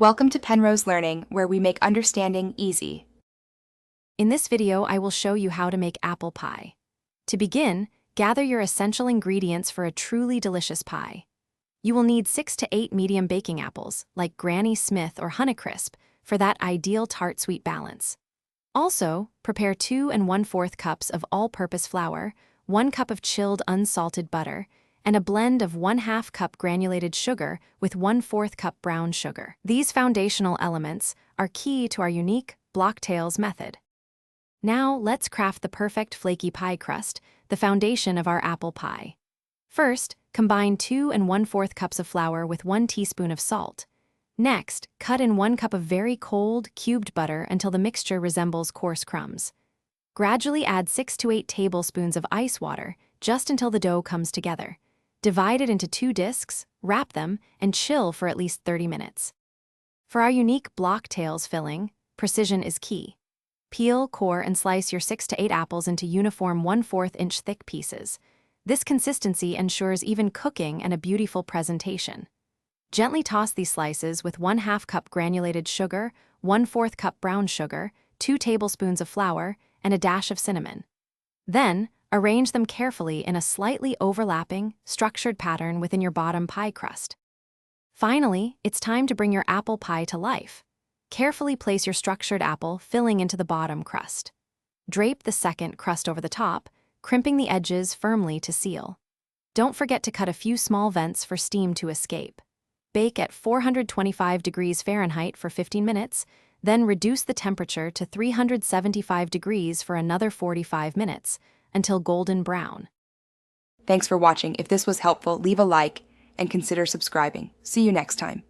Welcome to Penrose Learning, where we make understanding easy. In this video, I will show you how to make apple pie. To begin, gather your essential ingredients for a truly delicious pie. You will need 6 to 8 medium baking apples, like Granny Smith or Honeycrisp, for that ideal tart-sweet balance. Also, prepare 2 1/4 cups of all-purpose flour, 1 cup of chilled unsalted butter, and a blend of 1/2 cup granulated sugar with 1/4 cup brown sugar. These foundational elements are key to our unique Block-Tails method. Now, let's craft the perfect flaky pie crust, the foundation of our apple pie. First, combine 2 1/4 cups of flour with 1 teaspoon of salt. Next, cut in 1 cup of very cold, cubed butter until the mixture resembles coarse crumbs. Gradually add 6 to 8 tablespoons of ice water, just until the dough comes together. Divide it into 2 discs, wrap them, and chill for at least 30 minutes. For our unique Block-Tails filling, precision is key. Peel, core, and slice your 6 to 8 apples into uniform 1/4 inch thick pieces. This consistency ensures even cooking and a beautiful presentation. Gently toss these slices with 1/2 cup granulated sugar, 1/4 cup brown sugar, 2 tablespoons of flour, and a dash of cinnamon. Then, arrange them carefully in a slightly overlapping, structured pattern within your bottom pie crust. Finally, it's time to bring your apple pie to life. Carefully place your structured apple filling into the bottom crust. Drape the second crust over the top, crimping the edges firmly to seal. Don't forget to cut a few small vents for steam to escape. Bake at 425 degrees Fahrenheit for 15 minutes, then reduce the temperature to 375 degrees for another 45 minutes, until golden brown. Thanks for watching. If this was helpful, leave a like and consider subscribing. See you next time.